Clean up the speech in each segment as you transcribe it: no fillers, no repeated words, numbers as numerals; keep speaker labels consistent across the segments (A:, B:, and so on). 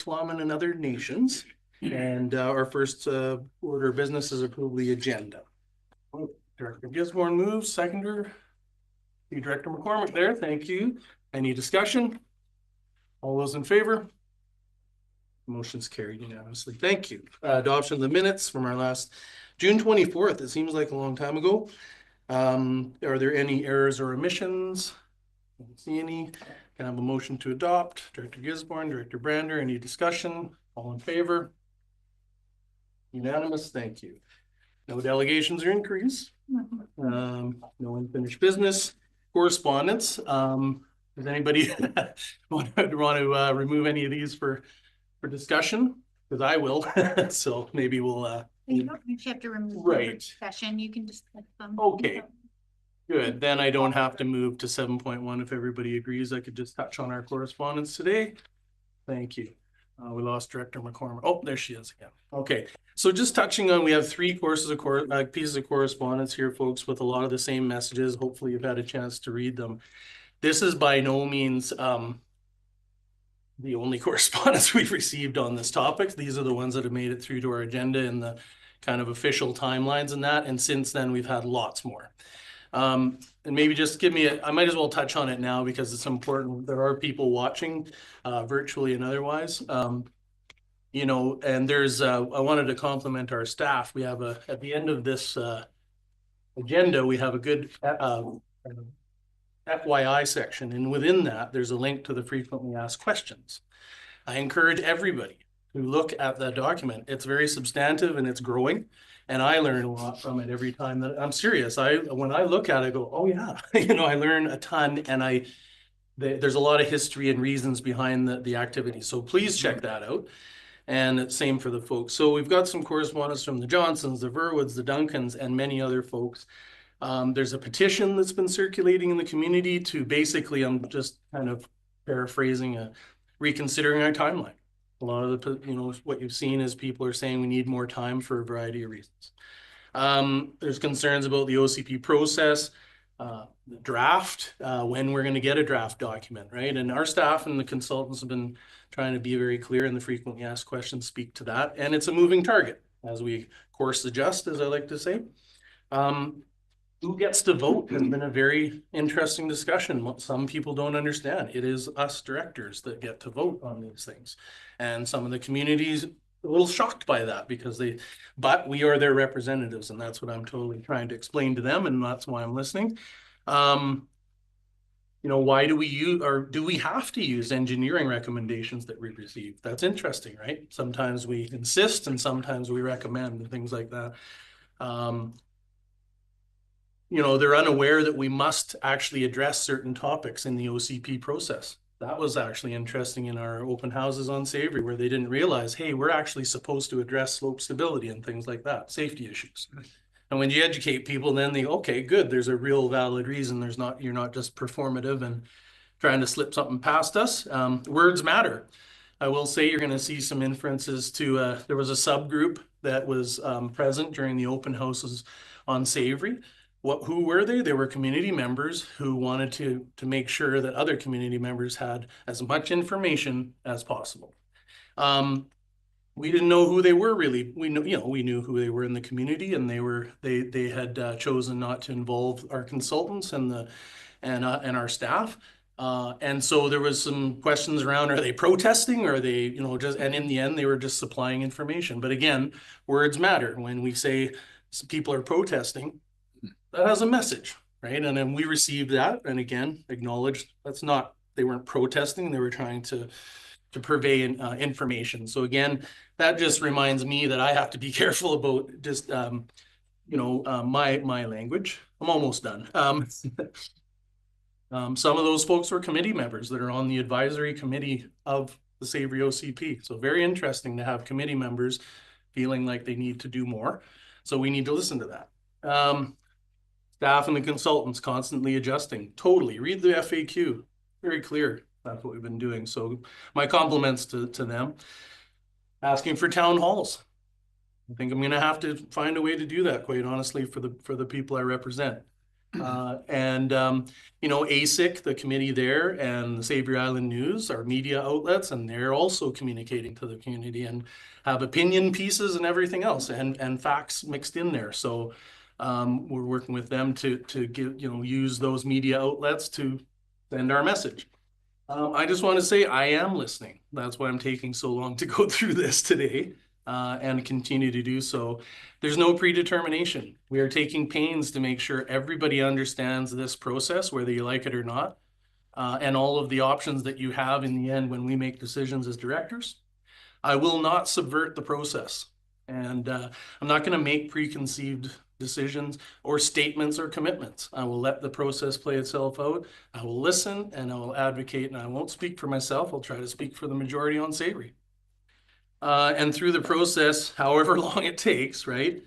A: Islam and other nations. And our first order of business is approve the agenda. Director Gisborne moves, seconder. Director McCormick there, thank you. Any discussion? All those in favor? Motion's carried unanimously. Thank you. Adoption of the minutes from our last June 24th. It seems like a long time ago. Are there any errors or omissions? I don't see any. Can I have a motion to adopt? Director Gisborne, Director Brander, any discussion? All in favor? Unanimous, thank you. No delegations or increase. No unfinished business. Correspondence. Does anybody want to remove any of these for discussion? Because I will. So maybe we'll.
B: You don't actually have to remove
A: right.
B: discussion. You can just click them.
A: Okay. Good. Then I don't have to move to 7.1 if everybody agrees. I could just touch on our correspondence today. Thank you. We lost Director McCormick. Oh, there she is again. Okay. So just touching on, we have three pieces of correspondence here, folks, with a lot of the same messages. Hopefully you've had a chance to read them. This is by no means the only correspondence we've received on this topic. These are the ones that have made it through to our agenda in the kind of official timelines and that. And since then, we've had lots more. And maybe just give me I might as well touch on it now because it's important. There are people watching virtually and otherwise. You know, and there's, I wanted to compliment our staff. We have at the end of this agenda, we have a good FYI section. And within that, there's a link to the frequently asked questions. I encourage everybody to look at that document. It's very substantive and it's growing. And I learn a lot from it every time that I'm serious. When I look at it, I go, oh yeah, you know, I learn a ton and there's a lot of history and reasons behind the activity. So please check that out. And same for the folks. So we've got some correspondence from the Johnstons, the Verwoods, the Duncans, and many other folks. There's a petition that's been circulating in the community to basically, I'm just kind of paraphrasing, reconsidering our timeline. A lot of the, you know, what you've seen is people are saying we need more time for a variety of reasons. There's concerns about the OCP process, the draft, when we're going to get a draft document, right? And our staff and the consultants have been trying to be very clear, and the frequently asked questions speak to that. And it's a moving target as we course adjust, as I like to say. Who gets to vote has been a very interesting discussion. Some people don't understand. It is us directors that get to vote on these things. And some of the communities a little shocked by that because but we are their representatives, and that's what I'm totally trying to explain to them, and that's why I'm listening. You know, why do we use, or do we have to use engineering recommendations that we receive? That's interesting, right? Sometimes we insist and sometimes we recommend and things like that. You know, they're unaware that we must actually address certain topics in the OCP process. That was actually interesting in our open houses on Savary, where they didn't realize, hey, we're actually supposed to address slope stability and things like that, safety issues. And when you educate people, then they, okay, good, there's a real valid reason. You're not just performative and trying to slip something past us. Words matter. I will say you're going to see some inferences to, there was a subgroup that was present during the open houses on Savary. Who were they? They were community members who wanted to make sure that other community members had as much information as possible. We didn't know who they were really. We knew who they were in the community, and they had chosen not to involve our consultants and our staff. And so there was some questions around, are they protesting? Or are they, you know, just, and in the end, they were just supplying information. But again, words matter. When we say people are protesting, that has a message, right? And then we received that, and again, acknowledged they weren't protesting, they were trying to purvey information. So again, that just reminds me that I have to be careful about just, you know, my language. I'm almost done. Some of those folks were committee members that are on the advisory committee of the Savary OCP. So very interesting to have committee members feeling like they need to do more. So we need to listen to that. Staff and the consultants constantly adjusting. Totally. Read the FAQ. Very clear. That's what we've been doing. So my compliments to them. Asking for town halls. I think I'm going to have to find a way to do that, quite honestly, for the people I represent. You know, ASIC, the committee there, and the Savary Island News are media outlets, and they're also communicating to the community and have opinion pieces and everything else, and facts mixed in there. So we're working with them to give, you know, use those media outlets to send our message. I just want to say I am listening. That's why I'm taking so long to go through this today, and continue to do so. There's no predetermination. We are taking pains to make sure everybody understands this process, whether you like it or not, and all of the options that you have in the end when we make decisions as directors. I will not subvert the process, and I'm not going to make preconceived decisions or statements or commitments. I will let the process play itself out. I will listen and I will advocate, and I won't speak for myself. I'll try to speak for the majority on Savary. And through the process, however long it takes, right,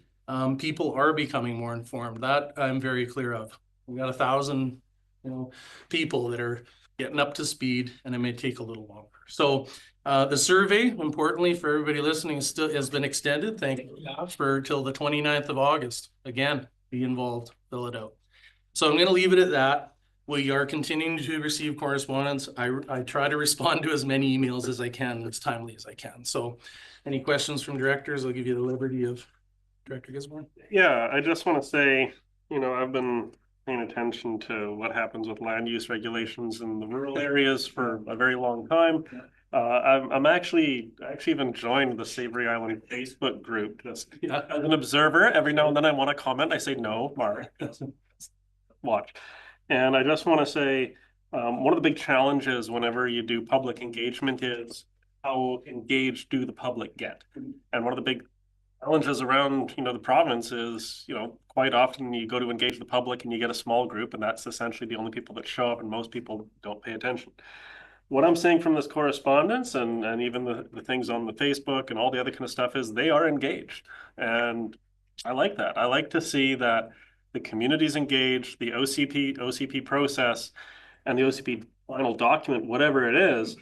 A: people are becoming more informed. That I'm very clear of. We got 1,000, you know, people that are getting up to speed, and it may take a little longer. So the survey, importantly for everybody listening, has been extended. Thank you for till the 29th of August. Again, be involved, fill it out. So I'm going to leave it at that. We are continuing to receive correspondence. I try to respond to as many emails as I can, as timely as I can. So any questions from directors, I'll give you the liberty of Director Gisborne.
C: Yeah, I just want to say, you know, I've been paying attention to what happens with land use regulations in the rural areas for a very long time. I'm actually even joined the Savary Island Facebook group just as an observer. Every now and then I want to comment. I say, no, Mark, watch. And I just want to say, one of the big challenges whenever you do public engagement is how engaged do the public get? And one of the big challenges around, you know, the province is, you know, quite often you go to engage the public and you get a small group, and that's essentially the only people that show up, and most people don't pay attention. What I'm saying from this correspondence and even the things on the Facebook and all the other kind of stuff is they are engaged. And I like that. I like to see that the community's engaged, the OCP process and the OCP final document, whatever it is,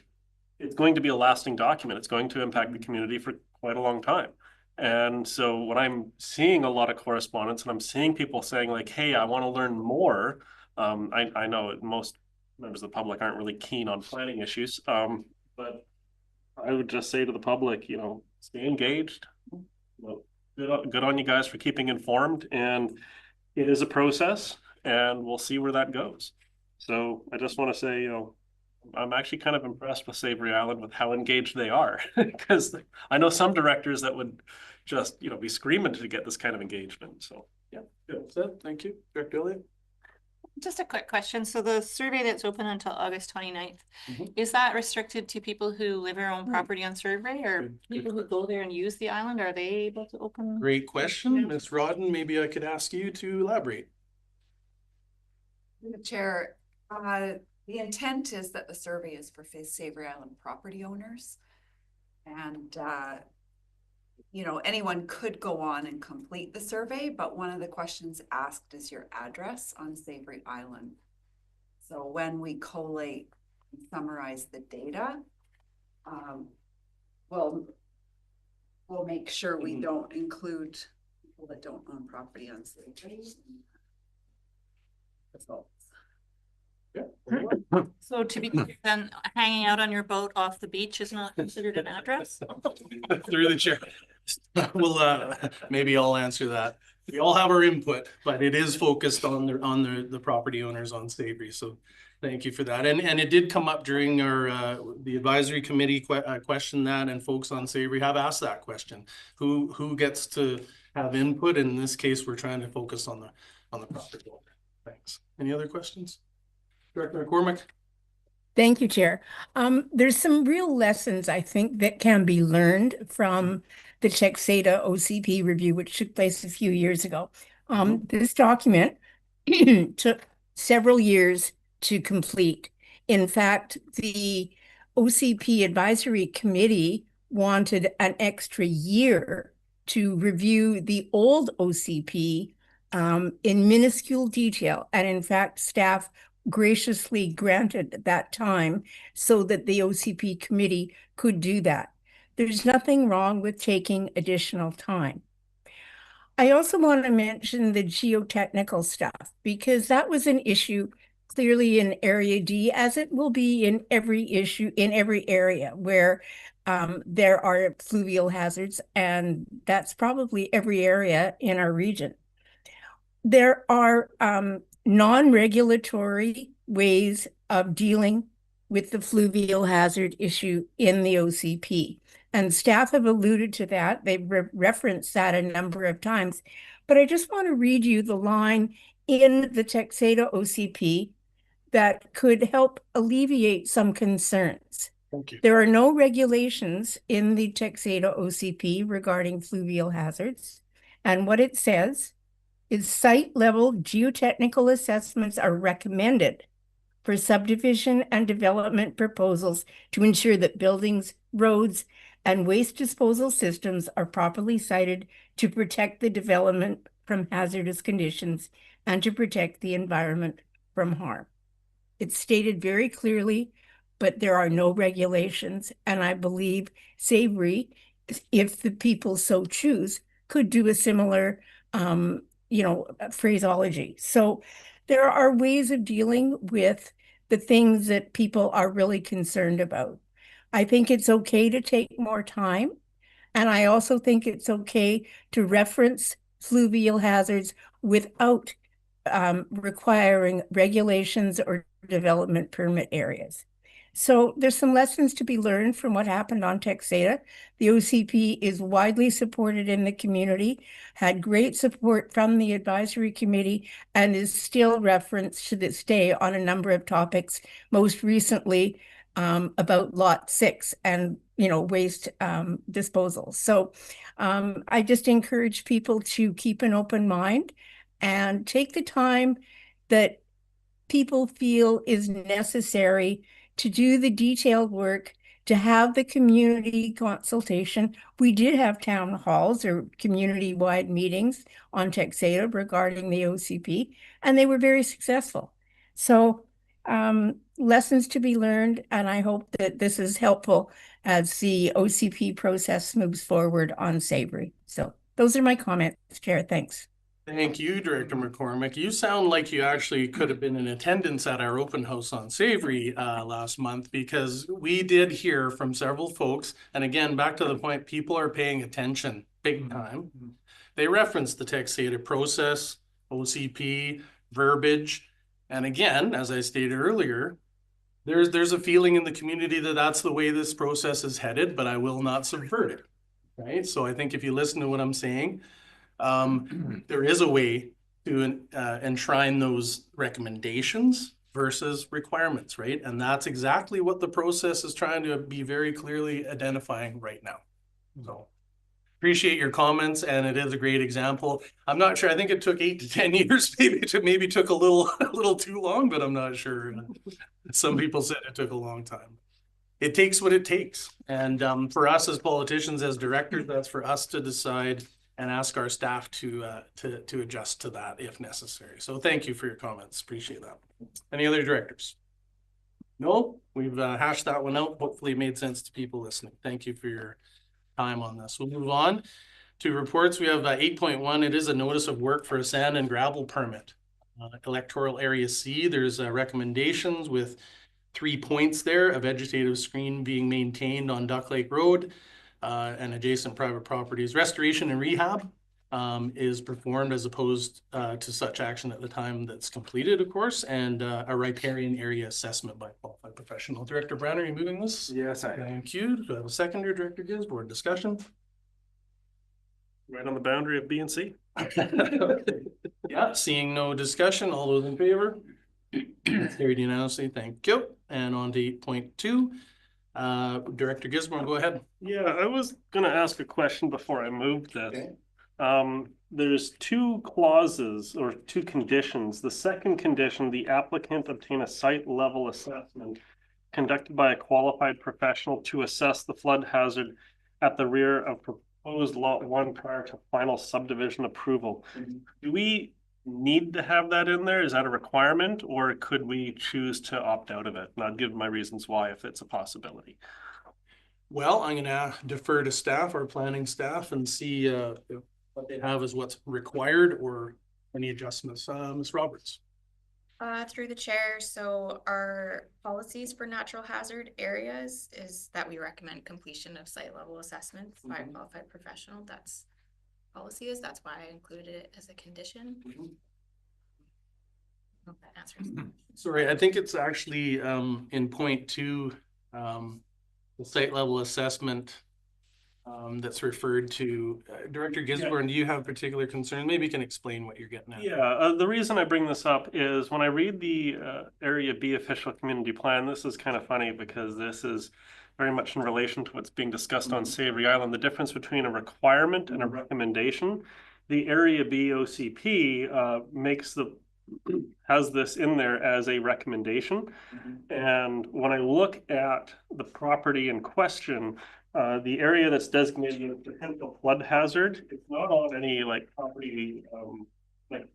C: it's going to be a lasting document. It's going to impact the community for quite a long time. And so when I'm seeing a lot of correspondence and I'm seeing people saying like, hey, I want to learn more. I know most members of the public aren't really keen on planning issues. But I would just say to the public, you know, stay engaged. You know, good on you guys for keeping informed. And it is a process, and we'll see where that goes. So I just want to say, you know, I'm actually kind of impressed with Savary Island with how engaged they are, because I know some directors that would just, you know, be screaming to get this kind of engagement. So yeah, good. So, thank you, Director Elliott.
D: Just a quick question. So the survey that's open until August 29th, is that restricted to people who live or own property on Savary, or people who go there and use the island? Are they able to open?
A: Great question, Ms. Rodden. Maybe I could ask you to elaborate.
E: The Chair, the intent is that the survey is for Savary Island property owners. And, you know, anyone could go on and complete the survey, but one of the questions asked is your address on Savary Island. So when we collate and summarize the data, we'll make sure we don't include people that don't own property on Savary.
A: Yeah.
D: So to be clear, then hanging out on your boat off the beach is not considered an address?
A: Through the chair. Well, maybe I'll answer that. We all have our input, but it is focused on the property owners on Savary. So thank you for that. And it did come up during our the advisory committee question that, and folks on Savary have asked that question. Who gets to have input? In this case, we're trying to focus on the property owner. Thanks. Any other questions? Director McCormick.
F: Thank you, Chair. There's some real lessons, I think, that can be learned from the Czech-SADA OCP review, which took place a few years ago. This document took several years to complete. In fact, the OCP Advisory Committee wanted an extra year to review the old OCP in minuscule detail. And in fact, staff graciously granted that time so that the OCP committee could do that. There's nothing wrong with taking additional time. I also want to mention the geotechnical stuff because that was an issue clearly in Area D, as it will be in every issue in every area where there are fluvial hazards, and that's probably every area in our region. There are non-regulatory ways of dealing with the fluvial hazard issue in the OCP. And staff have alluded to that. They've referenced that a number of times. But I just want to read you the line in the Texada OCP that could help alleviate some concerns.
A: Thank you.
F: There are no regulations in the Texada OCP regarding fluvial hazards. And what it says is site-level geotechnical assessments are recommended for subdivision and development proposals to ensure that buildings, roads, and waste disposal systems are properly sited to protect the development from hazardous conditions and to protect the environment from harm. It's stated very clearly, but there are no regulations, and I believe Savary, if the people so choose, could do a similar phraseology. So there are ways of dealing with the things that people are really concerned about. I think it's okay to take more time. And I also think it's okay to reference fluvial hazards without requiring regulations or development permit areas. So there's some lessons to be learned from what happened on Texada. The OCP is widely supported in the community, had great support from the advisory committee, and is still referenced to this day on a number of topics, most recently about Lot 6 and waste disposal. So I just encourage people to keep an open mind and take the time that people feel is necessary to do the detailed work, to have the community consultation. We did have town halls or community-wide meetings on Texada regarding the OCP, and they were very successful. So lessons to be learned, and I hope that this is helpful as the OCP process moves forward on Savary. So those are my comments, Chair. Thanks.
A: Thank you, Director McCormick. You sound like you actually could have been in attendance at our open house on Savary last month, because we did hear from several folks. And again, back to the point, people are paying attention big time. They referenced the Texada process, OCP, verbiage. And again, as I stated earlier, there's a feeling in the community that that's the way this process is headed, but I will not subvert it, right? So I think if you listen to what I'm saying, there is a way to enshrine those recommendations versus requirements, right? And that's exactly what the process is trying to be very clearly identifying right now. So appreciate your comments, and it is a great example. I'm not sure. I think it took 8 to 10 years. Maybe took a little too long, but I'm not sure. Some people said it took a long time. It takes what it takes, and for us as politicians, as directors, that's for us to decide and ask our staff to adjust to that if necessary. So thank you for your comments. Appreciate that. Any other directors? No, we've hashed that one out. Hopefully it made sense to people listening. Thank you for your time on this. We'll move on to reports. We have 8.1. It is a notice of work for a sand and gravel permit. Electoral Area C, there's recommendations with 3 points there: a vegetative screen being maintained on Duck Lake Road, and adjacent private properties. Restoration and rehab is performed as opposed to such action at the time that's completed, of course, and a riparian area assessment by qualified professional. Director Brown, are you moving this?
C: Yes, I am.
A: Thank you. Do I have a seconder, Director Gisborne? Discussion?
C: Right on the boundary of B and C.
A: Okay. Yeah, seeing no discussion, all those in favor? Carried unanimously. Thank you. And on to 8.2. Director Gisborne, go ahead.
C: Yeah, I was gonna ask a question before I moved this. Okay. There's 2 clauses or 2 conditions. The second condition, the applicant obtain a site level assessment conducted by a qualified professional to assess the flood hazard at the rear of proposed lot 1 prior to final subdivision approval. Do we need to have that in there? Is that a requirement, or could we choose to opt out of it? And I'll give my reasons why if it's a possibility.
A: Well, I'm going to defer to staff, our planning staff, and see what they have is what's required or any adjustments? Ms. Roberts?
G: Through the chair, so our policies for natural hazard areas is that we recommend completion of site level assessments by a qualified professional. That's policy is, that's why I included it as a condition. Hope that answers.
A: Sorry, I think it's actually in point 2, the site level assessment that's referred to. Director Gisborne, do you have particular concern? Maybe you can explain what you're getting at.
C: Yeah, the reason I bring this up is when I read the Area B official community plan, this is kind of funny because this is very much in relation to what's being discussed on Savary Island, the difference between a requirement and a recommendation. The Area B OCP has this in there as a recommendation. And when I look at the property in question, the area that's designated as potential flood hazard, it's not on any like property, like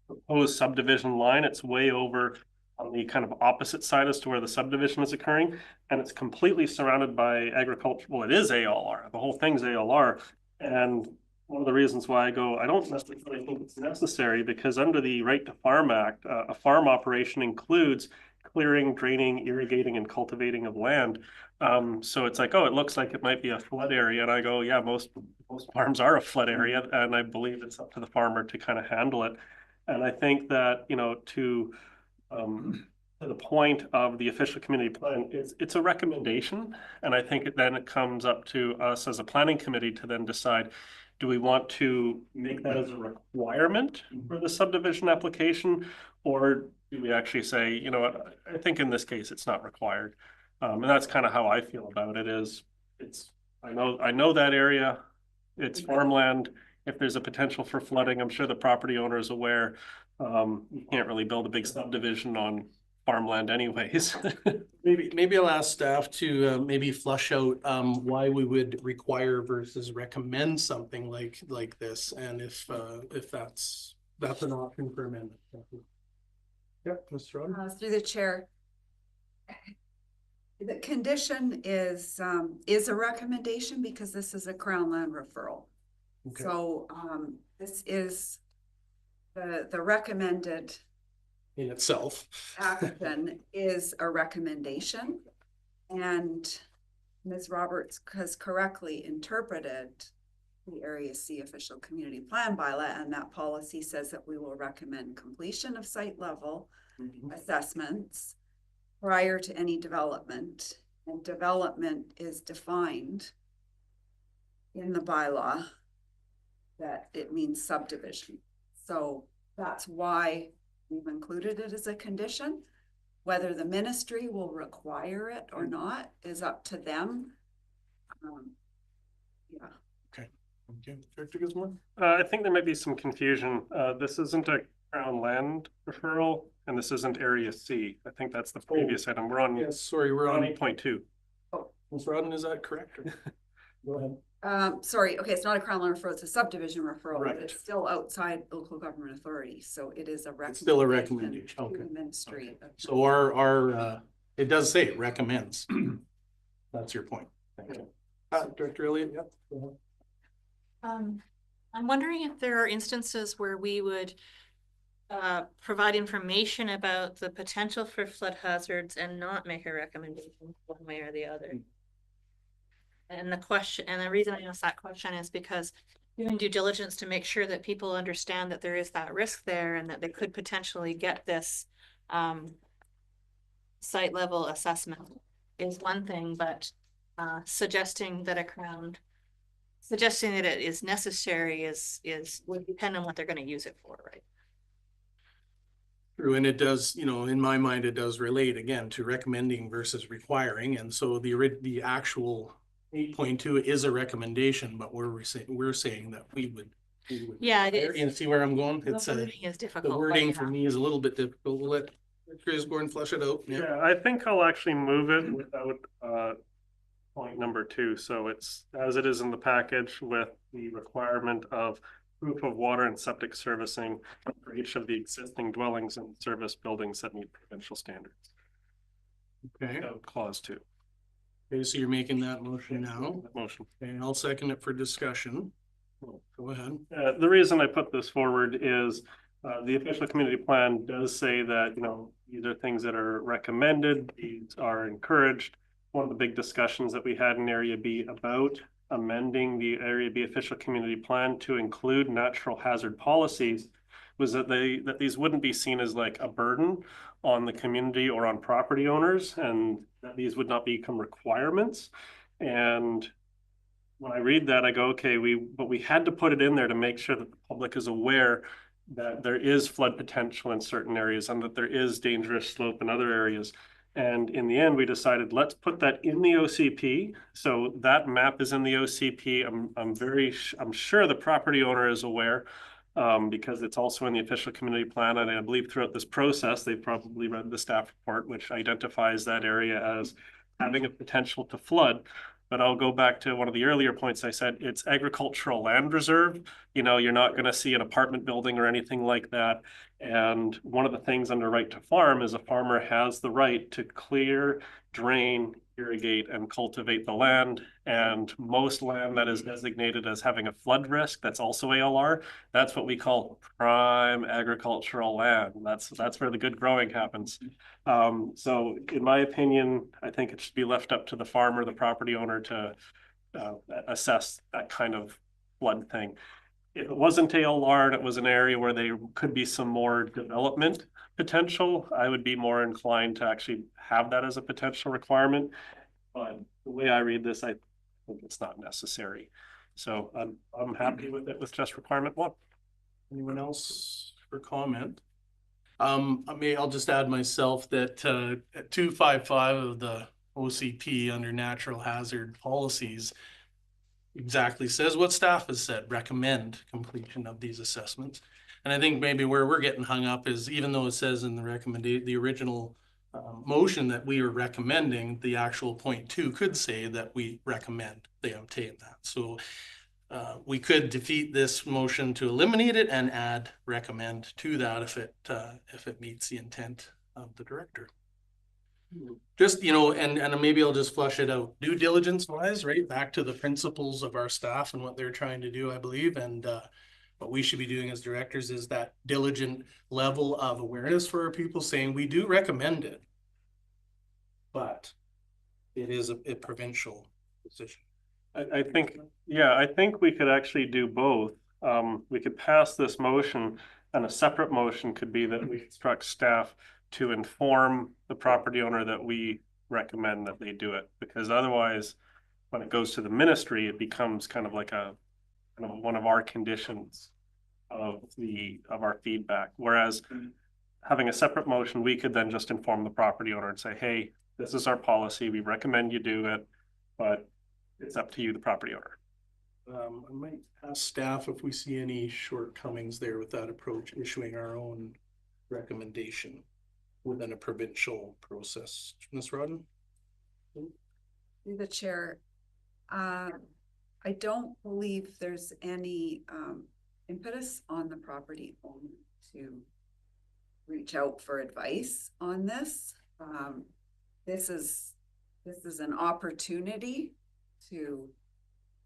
C: proposed subdivision line. It's way over on the kind of opposite side as to where the subdivision is occurring. And it's completely surrounded by agriculture. Well, it is ALR. The whole thing's ALR. And one of the reasons why I don't necessarily think it's necessary, because under the Right to Farm Act, a farm operation includes clearing, draining, irrigating, and cultivating of land. So it's like, oh, it looks like it might be a flood area. And I go, yeah, most farms are a flood area. And I believe it's up to the farmer to kind of handle it. And I think that, you know, to the point of the official community plan, it's a recommendation. And I think it comes up to us as a planning committee to then decide, do we want to make that as a requirement for the subdivision application? Or do we actually say, you know what, I think in this case, it's not required. And that's kind of how I feel about it is I know that area, it's farmland. If there's a potential for flooding, I'm sure the property owner is aware. You can't really build a big subdivision on farmland anyways.
A: Maybe I'll ask staff to maybe flush out why we would require versus recommend something like this, and if that's an option for amendment. Yeah, Mr. Roden?
E: Through the chair. The condition is a recommendation because this is a Crown land referral.
A: Okay.
E: So this is the recommended
A: In itself.
E: action is a recommendation. And Ms. Roberts has correctly interpreted the Area C official community plan bylaw, and that policy says that we will recommend completion of site level assessments prior to any development, and development is defined in the bylaw that it means subdivision. So that's why we've included it as a condition. Whether the ministry will require it or not is up to them. Yeah.
A: Okay. Okay. Director Gisborne?
C: I think there might be some confusion. This isn't a Crown land referral, and this isn't Area C. I think that's the previous item. We're on.
A: Yes, sorry, we're on
C: 8.2.
E: Oh,
A: Ms. Rodden, is that correct? Go ahead.
E: sorry. Okay, it's not a Crown land referral; it's a subdivision referral.
A: Right.
E: But it's still outside local government authority, so it is a recommendation.
A: It's still a recommendation.
E: To
A: Okay.
E: the ministry.
A: Okay. So our it does say it recommends. That's your point. Thank you. Director Elliott, yep. Go ahead.
D: I'm wondering if there are instances where we would provide information about the potential for flood hazards and not make a recommendation one way or the other. And the reason I ask that question is because doing due diligence to make sure that people understand that there is that risk there and that they could potentially get this site level assessment is one thing, but suggesting that it is necessary would depend on what they're going to use it for, right?
A: True, and it does, you know, in my mind, it does relate again to recommending versus requiring, and so the actual 8.2 is a recommendation, but we're saying that we would.
D: Yeah, it is.
A: You see where I'm going?
D: The
A: It's
D: wording is difficult.
A: the wording
D: but
A: for
D: yeah.
A: me is a little bit difficult. We'll let Chris go and flush it out.
C: Yeah, I think I'll actually move it without point number 2. So it's as it is in the package with the requirement of proof of water and septic servicing for each of the existing dwellings and service buildings that meet provincial standards.
A: Okay.
C: Clause 2.
A: Okay, so you're making that motion now.
C: Motion.
A: Okay, I'll second it for discussion. Go ahead.
C: The reason I put this forward is the official community plan does say that, you know, these are things that are recommended, these are encouraged. One of the big discussions that we had in Area B about amending the Area B official community plan to include natural hazard policies was that these wouldn't be seen as like a burden on the community or on property owners, and that these would not become requirements. And when I read that, I go, okay, but we had to put it in there to make sure that the public is aware that there is flood potential in certain areas and that there is dangerous slope in other areas. And in the end, we decided, let's put that in the OCP. So that map is in the OCP. I'm sure the property owner is aware, because it's also in the official community plan. And I believe throughout this process, they've probably read the staff report, which identifies that area as having a potential to flood. But I'll go back to one of the earlier points I said, it's agricultural land reserve. You know, you're not going to see an apartment building or anything like that. And one of the things under right to farm is a farmer has the right to clear, drain, irrigate, and cultivate the land. And most land that is designated as having a flood risk, that's also ALR, that's what we call prime agricultural land. That's where the good growing happens. So in my opinion, I think it should be left up to the farmer, the property owner to assess that kind of flood thing. If it wasn't ALR and it was an area where there could be some more development potential, I would be more inclined to actually have that as a potential requirement. But the way I read this, I think it's not necessary. So I'm happy with it with just requirement 1.
A: Anyone else for comment? I'll just add myself that at 255 of the OCP under natural hazard policies exactly says what staff has said, recommend completion of these assessments. And I think maybe where we're getting hung up is, even though it says in the original motion that we are recommending, the actual point 2 could say that we recommend they obtain that. So we could defeat this motion to eliminate it and add recommend to that if it meets the intent of the director. Just, you know, and maybe I'll just flush it out. Due diligence wise, right back to the principles of our staff and what they're trying to do, I believe. And what we should be doing as directors is that diligent level of awareness for our people, saying we do recommend it, but it is a provincial decision.
C: I think we could actually do both. We could pass this motion, and a separate motion could be that we instruct staff to inform the property owner that we recommend that they do it, because otherwise when it goes to the ministry, it becomes kind of like one of our conditions of our feedback. Whereas having a separate motion, we could then just inform the property owner and say, hey, this is our policy, we recommend you do it, but it's up to you, the property owner.
A: I might ask staff if we see any shortcomings there with that approach, issuing our own recommendation within a provincial process. Ms. Rodden?
E: Through the chair, I don't believe there's any impetus on the property owner to reach out for advice on this. This is an opportunity to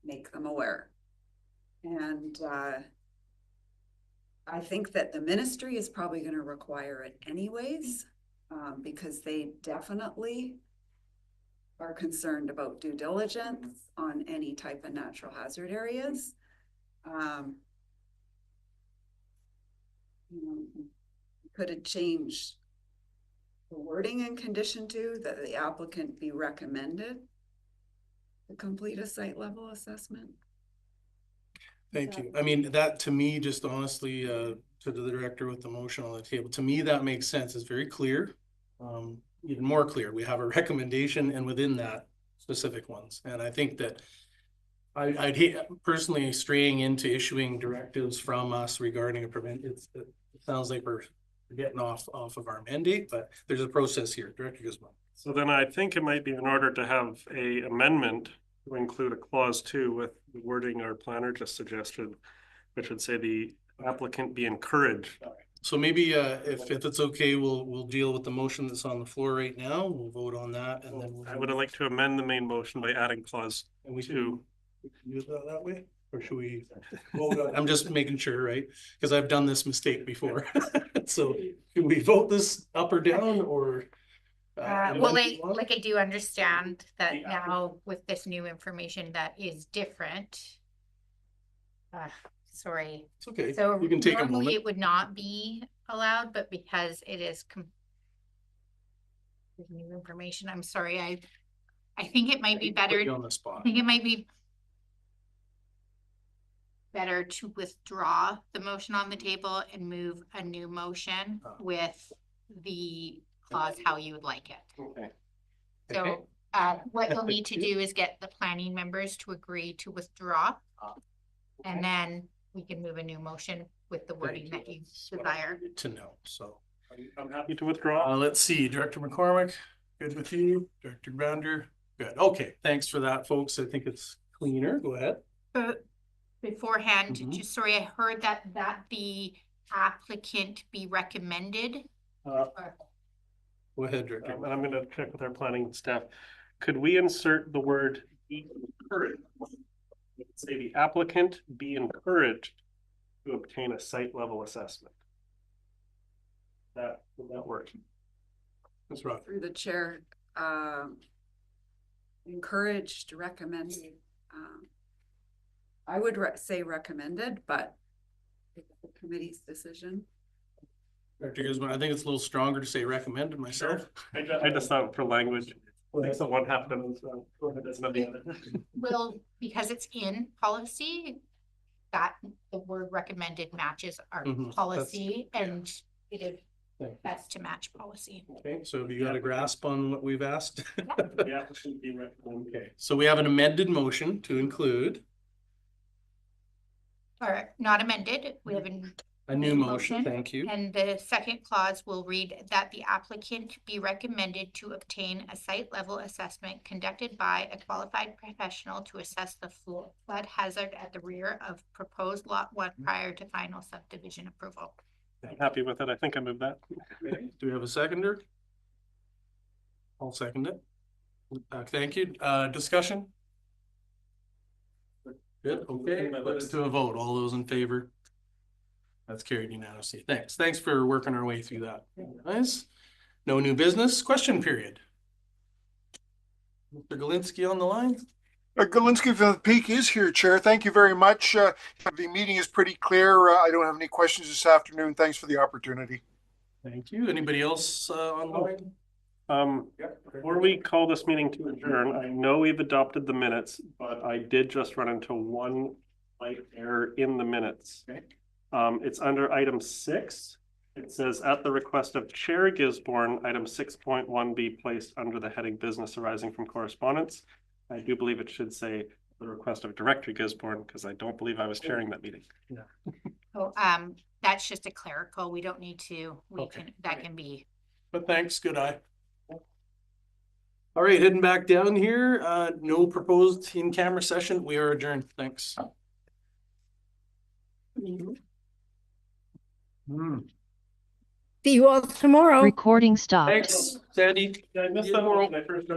E: make them aware. And I think that the ministry is probably going to require it anyways, because they definitely are concerned about due diligence on any type of natural hazard areas. Could it change the wording in condition 2 that the applicant be recommended to complete a site level assessment?
A: Thank you. I mean, that to me, just honestly, to the director with the motion on the table, to me, that makes sense. It's very clear, even more clear. We have a recommendation and within that specific ones. And I think that I'd hate personally straying into issuing directives from us regarding a prevent. It sounds like we're getting off of our mandate, but there's a process here. Director Guzman.
C: So then I think it might be in order to have a amendment to include a clause 2 with the wording our planner just suggested, which would say the applicant be encouraged.
A: So maybe if it's okay, we'll deal with the motion that's on the floor right now. We'll vote on that, and then
C: I would like to amend the main motion by adding clause
A: and we
C: 2.
A: can use that way. Or should we? I'm just making sure, right? Because I've done this mistake before. So should we vote this up or down or?
H: Well, I do understand that now with this new information that is different. Sorry.
A: It's okay.
H: So
A: You can take a
H: normally
A: moment.
H: it would not be allowed, but because it is with new information, I'm sorry, I think it might be better.
A: Put you on the spot.
H: I think it might be better to withdraw the motion on the table and move a new motion with the clause how you would like it.
C: Okay.
H: So what you'll need to do is get the planning members to agree to withdraw. And then we can move a new motion with the wording that you desire.
A: To know, so.
C: I'm happy to withdraw.
A: Let's see, Director McCormick, good with you? Director Grounder, good. Okay, thanks for that, folks. I think it's cleaner. Go ahead.
H: Beforehand,
A: Mhm.
H: just sorry, I heard that the applicant be recommended.
A: Go ahead, Director.
C: And I'm gonna check with our planning staff. Could we insert the word be encouraged? Say the applicant be encouraged to obtain a site level assessment. Would that work?
A: That's right.
E: Through the chair, encouraged, recommended. I would say recommended, but it's the committee's decision.
A: Director Guzman, I think it's a little stronger to say recommended myself.
C: I just thought for language, like so one happened, so that's not the other.
H: Well, because it's in policy, that the word recommended matches our
A: Mhm,
H: policy and it is
A: Thank you.
H: best to match policy.
A: Okay, so have you got a grasp on what we've asked?
C: The applicant be recommended.
A: Okay, so we have an amended motion to include
H: Or not amended, we have
A: a new motion, thank you.
H: And the second clause will read that the applicant be recommended to obtain a site level assessment conducted by a qualified professional to assess the flood hazard at the rear of proposed lot 1 prior to final subdivision approval.
C: I'm happy with it. I think I moved that.
A: Okay, do we have a seconder? I'll second it. Thank you. Discussion? Good, okay, put it to a vote. All those in favor? That's carried unanimously. Thanks. Thanks for working our way through that. Nice. No new business. Question period. Mr. Galinsky on the line?
I: Galinsky from the Peak is here, Chair. Thank you very much. The meeting is pretty clear. I don't have any questions this afternoon. Thanks for the opportunity.
A: Thank you. Anybody else online?
C: Before we call this meeting to adjourn, I know we've adopted the minutes, but I did just run into one slight error in the minutes.
A: Okay.
C: It's under item 6. It says at the request of Chair Gisborne, item 6.1 be placed under the heading business arising from correspondence. I do believe it should say the request of Director Gisborne because I don't believe I was chairing that meeting.
A: Yeah.
H: So that's just a clerical. We don't need to, that can be.
A: But thanks, good eye. All right, heading back down here. No proposed in-camera session. We are adjourned. Thanks.
F: See you all tomorrow.
J: Recording stopped.
A: Thanks, Sandy.
C: I missed that one when I first